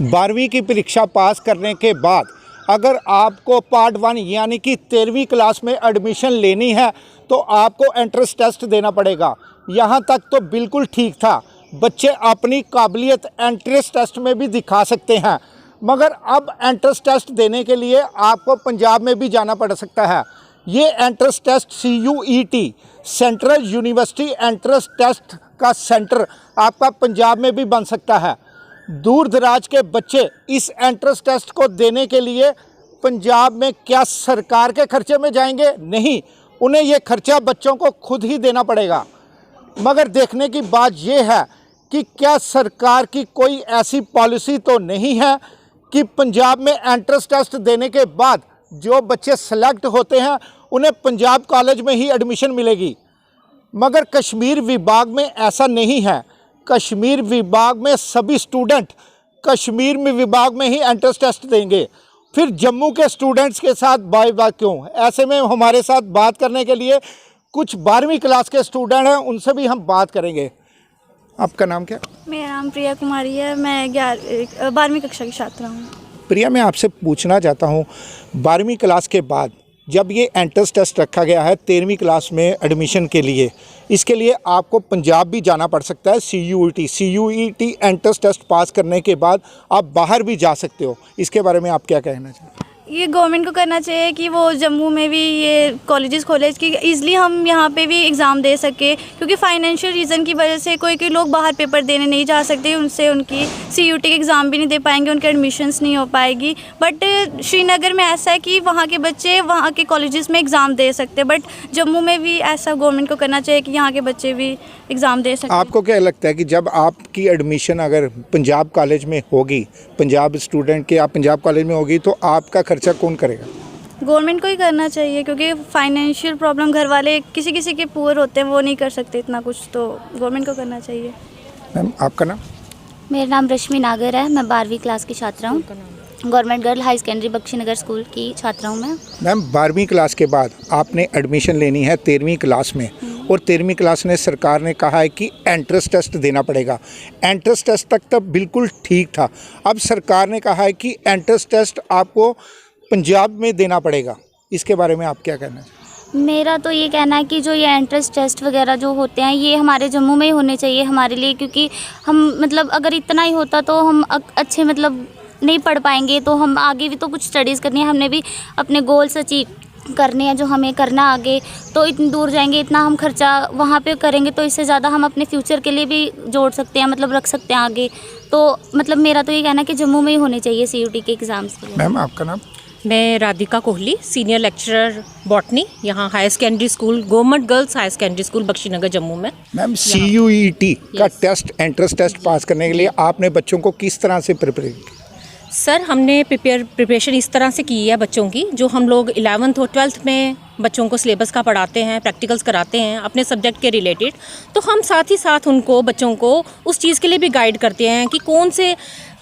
12वीं की परीक्षा पास करने के बाद अगर आपको पार्ट 1 यानी कि 13वीं क्लास में एडमिशन लेनी है तो आपको एंट्रेंस टेस्ट देना पड़ेगा। यहाँ तक तो बिल्कुल ठीक था, बच्चे अपनी काबिलियत एंट्रेंस टेस्ट में भी दिखा सकते हैं, मगर अब एंट्रेंस टेस्ट देने के लिए आपको पंजाब में भी जाना पड़ सकता है। ये entrance test CUET central university entrance test का सेंटर आपका पंजाब में भी बन सकता है। दूर दराज के बच्चे इस एंट्रेंस टेस्ट को देने के लिए पंजाब में क्या सरकार के खर्चे में जाएंगे? नहीं, उन्हें ये खर्चा बच्चों को खुद ही देना पड़ेगा। मगर देखने की बात यह है कि क्या सरकार की कोई ऐसी पॉलिसी तो नहीं है कि पंजाब में एंट्रेंस टेस्ट देने के बाद जो बच्चे सेलेक्ट होते हैं उन्हें पंजाब कॉलेज में ही एडमिशन मिलेगी। मगर कश्मीर विभाग में ऐसा नहीं है। कश्मीर विभाग में सभी स्टूडेंट कश्मीर में विभाग में ही एंट्रेंस टेस्ट देंगे। फिर जम्मू के स्टूडेंट्स के साथ बाय क्यों? ऐसे में हमारे साथ बात करने के लिए कुछ 12वीं क्लास के स्टूडेंट हैं, उनसे भी हम बात करेंगे। आपका नाम क्या? मेरा नाम प्रिया कुमारी है। मैं 12वीं कक्षा की छात्रा हूँ। प्रिया, मैं आपसे पूछना चाहता हूँ, 12वीं क्लास के बाद जब ये एंट्रेंस टेस्ट रखा गया है 13वीं क्लास में एडमिशन के लिए, इसके लिए आपको पंजाब भी जाना पड़ सकता है। CUET एंट्रेंस टेस्ट पास करने के बाद आप बाहर भी जा सकते हो। इसके बारे में आप क्या कहना चाहते हैं? ये गवर्नमेंट को करना चाहिए कि वो जम्मू में भी ये कॉलेजेस खोले कि ईज़िली हम यहाँ पे भी एग्ज़ाम दे सके, क्योंकि फाइनेंशियल रीज़न की वजह से कोई लोग बाहर पेपर देने नहीं जा सकते, उनसे उनकी CUET के एग्ज़ाम भी नहीं दे पाएंगे, उनके एडमिशन्स नहीं हो पाएगी। बट श्रीनगर में ऐसा है कि वहाँ के बच्चे वहाँ के कॉलेजेस में एग्ज़ाम दे सकते, बट जम्मू में भी ऐसा गवर्नमेंट को करना चाहिए कि यहाँ के बच्चे भी एग्ज़ाम दे सकते। आपको क्या लगता है कि जब आपकी एडमिशन अगर पंजाब कॉलेज में होगी, पंजाब स्टूडेंट के आप पंजाब कॉलेज में होगी, तो आपका खर्चा कौन करेगा? गवर्नमेंट को ही करना चाहिए, क्योंकि फाइनेंशियल प्रॉब्लम घर वाले किसी के पुअर होते हैं, वो नहीं कर सकते इतना कुछ, तो गवर्नमेंट को करना चाहिए। मैम, आपका नाम? मेरा नाम रश्मि नागर है। मैं 12वीं क्लास की छात्रा हूँ। Government girl high secondary Bakshi Nagar school की छात्रा हूँ मैं। मैम, 12वीं क्लास के बाद आपने एडमिशन लेनी है 13वीं क्लास में, और 13वीं क्लास ने सरकार ने कहा है कि एंट्रेंस टेस्ट देना पड़ेगा। एंट्रेंस टेस्ट तक तो बिल्कुल ठीक था, अब सरकार ने कहा है कि एंट्रेंस टेस्ट आपको पंजाब में देना पड़ेगा। इसके बारे में आप क्या कहना है? मेरा तो ये कहना है कि जो ये एंट्रेंस टेस्ट वगैरह जो होते हैं ये हमारे जम्मू में ही होने चाहिए हमारे लिए, क्योंकि हम मतलब अगर इतना ही होता तो हम अच्छे मतलब नहीं पढ़ पाएंगे, तो हम आगे भी तो कुछ स्टडीज़ करनी है, हमने भी अपने गोल्स अचीव करने हैं जो हमें करना आगे। तो इतनी दूर जाएंगे, इतना हम खर्चा वहाँ पे करेंगे, तो इससे ज़्यादा हम अपने फ्यूचर के लिए भी जोड़ सकते हैं, मतलब रख सकते हैं आगे। तो मतलब मेरा तो ये कहना है कि जम्मू में ही होने चाहिए CUET के एग्ज़ाम्स के लिए। मैम, आपका नाम? मैं Radhika Kohli, senior lecturer botany, यहाँ higher secondary school government girls higher secondary school Bakhshinagar Jammu में। मैम, CUET का टेस्ट एंट्रेंस टेस्ट पास करने के लिए आपने बच्चों को किस तरह से प्रिपेयर किया? सर, हमने प्रिपरेशन इस तरह से की है बच्चों की, जो हम लोग 11th और 12th में बच्चों को सिलेबस का पढ़ाते हैं, प्रैक्टिकल्स कराते हैं अपने सब्जेक्ट के रिलेटेड, तो हम साथ ही साथ उनको बच्चों को उस चीज़ के लिए भी गाइड करते हैं कि कौन से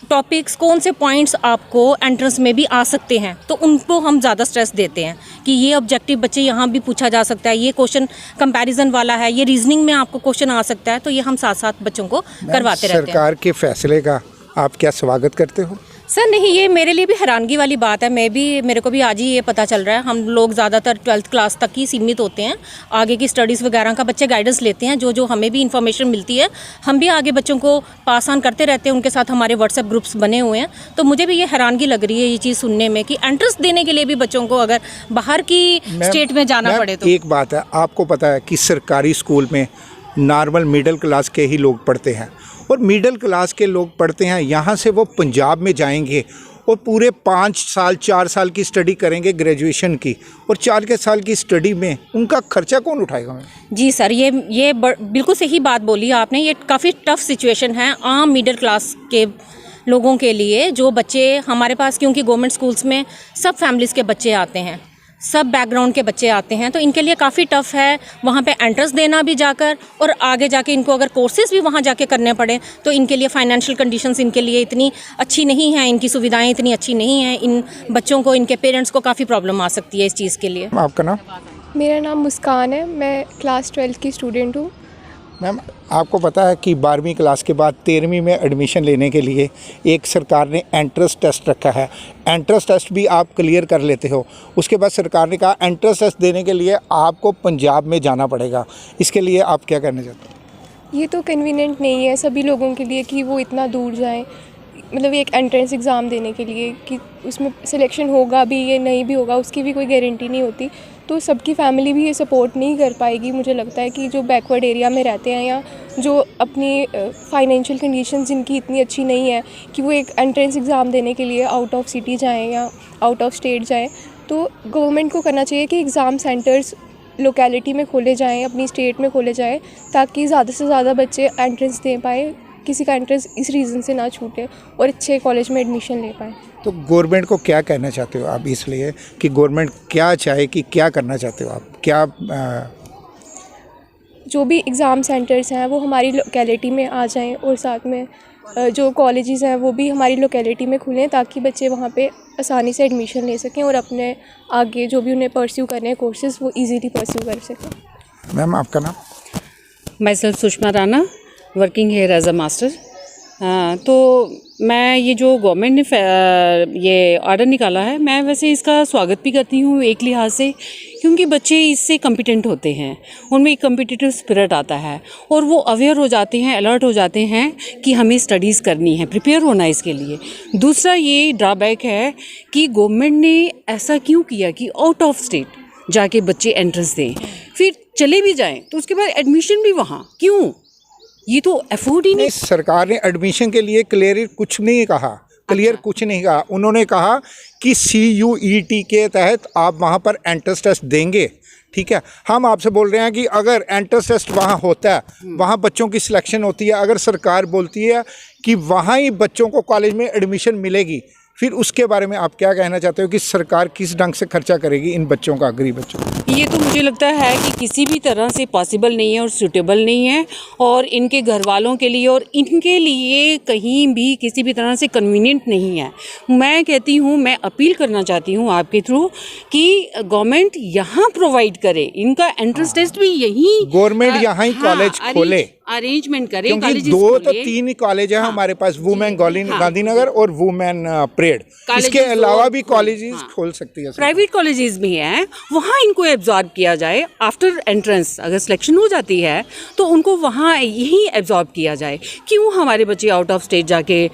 टॉपिक्स, कौन से पॉइंट्स आपको एंट्रेंस में भी आ सकते हैं, तो उनको हम ज़्यादा स्ट्रेस देते हैं कि ये ऑब्जेक्टिव बच्चे यहाँ भी पूछा जा सकता है, ये क्वेश्चन कंपैरिजन वाला है, ये रीजनिंग में आपको क्वेश्चन आ सकता है, तो ये हम साथ साथ बच्चों को करवाते रहते हैं। सरकार के फैसले का आप क्या स्वागत करते हो? सर नहीं, ये मेरे लिए भी हैरानगी वाली बात है। मेरे को भी आज ही ये पता चल रहा है। हम लोग ज़्यादातर 12th क्लास तक ही सीमित होते हैं, आगे की स्टडीज़ वगैरह का बच्चे गाइडेंस लेते हैं, जो हमें भी इन्फॉर्मेशन मिलती है हम भी आगे बच्चों को पास ऑन करते रहते हैं। उनके साथ हमारे व्हाट्सएप ग्रुप्स बने हुए हैं, तो मुझे भी ये हैरानगी लग रही है ये चीज़ सुनने में कि एंट्रेंस देने के लिए भी बच्चों को अगर बाहर की स्टेट में जाना पड़े तो। एक बात है, आपको पता है कि सरकारी स्कूल में नॉर्मल मिडिल क्लास के ही लोग पढ़ते हैं, और मिडिल क्लास के लोग पढ़ते हैं, यहाँ से वो पंजाब में जाएंगे और पूरे 5 साल 4 साल की स्टडी करेंगे ग्रेजुएशन की, और 4 साल की स्टडी में उनका खर्चा कौन उठाएगा? जी सर, ये बिल्कुल सही बात बोली आपने। ये काफ़ी टफ सिचुएशन है आम मिडिल क्लास के लोगों के लिए, जो बच्चे हमारे पास, क्योंकि गवर्नमेंट स्कूल्स में सब फैमिलीज़ के बच्चे आते हैं, सब बैकग्राउंड के बच्चे आते हैं, तो इनके लिए काफ़ी टफ़ है वहाँ पे एंट्रेंस देना भी जाकर, और आगे जाके इनको अगर कोर्सेज़ भी वहाँ जाके करने पड़े तो इनके लिए फ़ाइनेंशियल कंडीशंस इनके लिए इतनी अच्छी नहीं हैं, इनकी सुविधाएं इतनी अच्छी नहीं हैं। इन बच्चों को, इनके पेरेंट्स को काफ़ी प्रॉब्लम आ सकती है इस चीज़ के लिए। आपका नाम? मेरा नाम मुस्कान है। मैं क्लास 12 की स्टूडेंट हूँ। मैम आपको पता है कि 12वीं क्लास के बाद 13वीं में एडमिशन लेने के लिए एक सरकार ने एंट्रेंस टेस्ट रखा है। एंट्रेंस टेस्ट भी आप क्लियर कर लेते हो, उसके बाद सरकार ने कहा एंट्रेंस टेस्ट देने के लिए आपको पंजाब में जाना पड़ेगा। इसके लिए आप क्या कहना चाहते हो? ये तो कन्वीनियंट नहीं है सभी लोगों के लिए कि वो इतना दूर जाएं, मतलब एक एंट्रेंस एग्ज़ाम देने के लिए कि उसमें सिलेक्शन होगा भी या नहीं भी होगा उसकी भी कोई गारंटी नहीं होती। तो सबकी फैमिली भी ये सपोर्ट नहीं कर पाएगी। मुझे लगता है कि जो बैकवर्ड एरिया में रहते हैं या जो अपनी फाइनेंशियल कंडीशन जिनकी इतनी अच्छी नहीं है कि वो एक एंट्रेंस एग्ज़ाम देने के लिए आउट ऑफ सिटी जाएँ या आउट ऑफ स्टेट जाएँ, तो गवर्नमेंट को करना चाहिए कि एग्ज़ाम सेंटर्स लोकेलिटी में खोले जाएँ, अपनी स्टेट में खोले जाएँ, ताकि ज़्यादा से ज़्यादा बच्चे एंट्रेंस दे पाएँ, किसी का एंट्रेंस इस रीज़न से ना छूटे और अच्छे कॉलेज में एडमिशन ले पाएँ। तो गवर्नमेंट को क्या कहना चाहते हो आप इसलिए कि गवर्नमेंट क्या चाहे कि क्या करना चाहते हो आप? क्या जो भी एग्ज़ाम सेंटर्स हैं वो हमारी लोकेलिटी में आ जाएं और साथ में जो कॉलेजेस हैं वो भी हमारी लोकेलिटी में खुलें, ताकि बच्चे वहाँ पे आसानी से एडमिशन ले सकें और अपने आगे जो भी उन्हें परस्यू करने हैं कोर्सेज़ वो इजीली परस्यू कर सकें। मैम आपका नाम? Myself Sushma Rana, working here as a master. तो मैं ये जो गवर्नमेंट ने ये ऑर्डर निकाला है, मैं वैसे इसका स्वागत भी करती हूँ एक लिहाज से, क्योंकि बच्चे इससे कॉम्पिटेंट होते हैं, उनमें एक कॉम्पिटिटिव स्पिरिट आता है और वो अवेयर हो जाते हैं, अलर्ट हो जाते हैं कि हमें स्टडीज़ करनी है, प्रिपेयर होना है इसके लिए। दूसरा ये ड्रॉबैक है कि गवर्नमेंट ने ऐसा क्यों किया कि आउट ऑफ स्टेट जाके बच्चे एंट्रेंस दें, फिर चले भी जाएँ तो उसके बाद एडमिशन भी वहाँ क्यों? ये तो अफोर्ड ही नहीं। सरकार ने एडमिशन के लिए क्लियर कुछ नहीं कहा, कुछ नहीं कहा। उन्होंने कहा कि CUET के तहत आप वहाँ पर एंट्रेंस टेस्ट देंगे, ठीक है। हम आपसे बोल रहे हैं कि अगर एंट्रेंस टेस्ट वहाँ होता है, वहाँ बच्चों की सिलेक्शन होती है, अगर सरकार बोलती है कि वहाँ ही बच्चों को कॉलेज में एडमिशन मिलेगी, फिर उसके बारे में आप क्या कहना चाहते हो कि सरकार किस ढंग से खर्चा करेगी इन बच्चों का, गरीब बच्चों का? ये तो मुझे लगता है कि किसी भी तरह से पॉसिबल नहीं है और सूटेबल नहीं है, और इनके घर वालों के लिए और इनके लिए कहीं भी किसी भी तरह से कन्वीनियंट नहीं है। मैं कहती हूँ, मैं अपील करना चाहती हूँ आपके थ्रू कि गवर्नमेंट यहाँ प्रोवाइड करे, इनका एंट्रेंस टेस्ट भी यहीं गवर्नमेंट यहाँ ही कॉलेज खोले, अरेंजमेंट करे, क्योंकि 2 तो 3 ही कॉलेज है हमारे पास, वुमेन गांधीनगर और वुमेन परेड। इसके अलावा भी कॉलेजेस खोल सकती है, प्राइवेट कॉलेजेस भी हैं, वहाँ इनको एब्जॉर्ब किया जाए। आफ्टर एंट्रेंस अगर सिलेक्शन हो जाती है तो उनको वहाँ यही एब्जॉर्ब किया जाए। क्यों हमारे बच्चे आउट ऑफ स्टेट जाके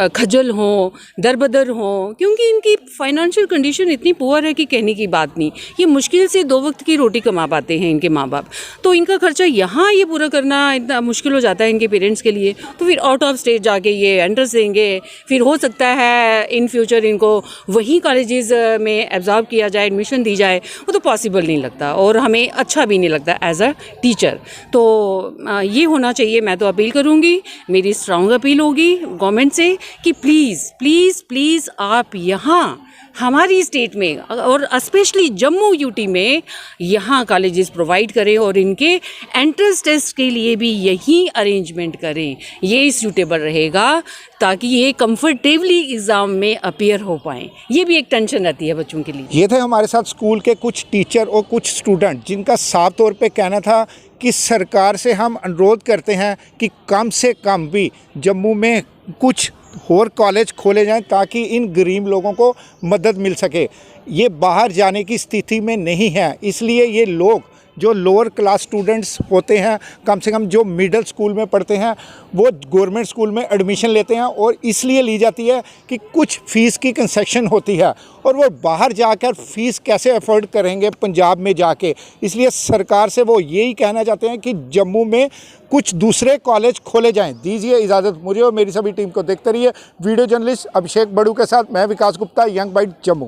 खज्जल हों, दरबदर हों, क्योंकि इनकी फाइनेंशियल कंडीशन इतनी पुअर है कि कहने की बात नहीं। ये मुश्किल से 2 वक्त की रोटी कमा पाते हैं इनके माँ बाप, तो इनका खर्चा यहाँ ये पूरा करना इतना मुश्किल हो जाता है इनके पेरेंट्स के लिए। तो फिर आउट ऑफ स्टेट जाके ये एंट्रेंस देंगे, फिर हो सकता है इन फ्यूचर इनको वही कॉलेजेस में एब्जॉर्ब किया जाए, एडमिशन दी जाए, वो तो पॉसिबल नहीं लगता और हमें अच्छा भी नहीं लगता एज अ टीचर। तो ये होना चाहिए। मैं तो अपील करूँगी, मेरी स्ट्रॉन्ग अपील होगी गवर्नमेंट से कि प्लीज़ प्लीज़ प्लीज़ आप यहाँ हमारी स्टेट में और स्पेशली जम्मू यूटी में यहाँ कॉलेजेस प्रोवाइड करें और इनके एंट्रेंस टेस्ट के लिए भी यही अरेंजमेंट करें। ये सूटेबल रहेगा ताकि ये कंफर्टेबली एग्ज़ाम में अपीयर हो पाएँ। ये भी एक टेंशन रहती है बच्चों के लिए। ये थे हमारे साथ स्कूल के कुछ टीचर और कुछ स्टूडेंट जिनका साफ तौर पे कहना था कि सरकार से हम अनुरोध करते हैं कि कम से कम भी जम्मू में कुछ और कॉलेज खोले जाएं ताकि इन गरीब लोगों को मदद मिल सके। ये बाहर जाने की स्थिति में नहीं है, इसलिए ये लोग जो लोअर क्लास स्टूडेंट्स होते हैं, कम से कम जो मिडिल स्कूल में पढ़ते हैं, वो गवर्नमेंट स्कूल में एडमिशन लेते हैं और इसलिए ली जाती है कि कुछ फ़ीस की कंसेशन होती है और वो बाहर जाकर फ़ीस कैसे अफोर्ड करेंगे पंजाब में जाके। इसलिए सरकार से वो यही कहना चाहते हैं कि जम्मू में कुछ दूसरे कॉलेज खोले जाएं। दीजिए इजाज़त मुझे और मेरी सभी टीम को। देखते रहिए वीडियो जर्नलिस्ट अभिषेक बड़ू के साथ मैं विकास गुप्ता, यंग बाइट जम्मू।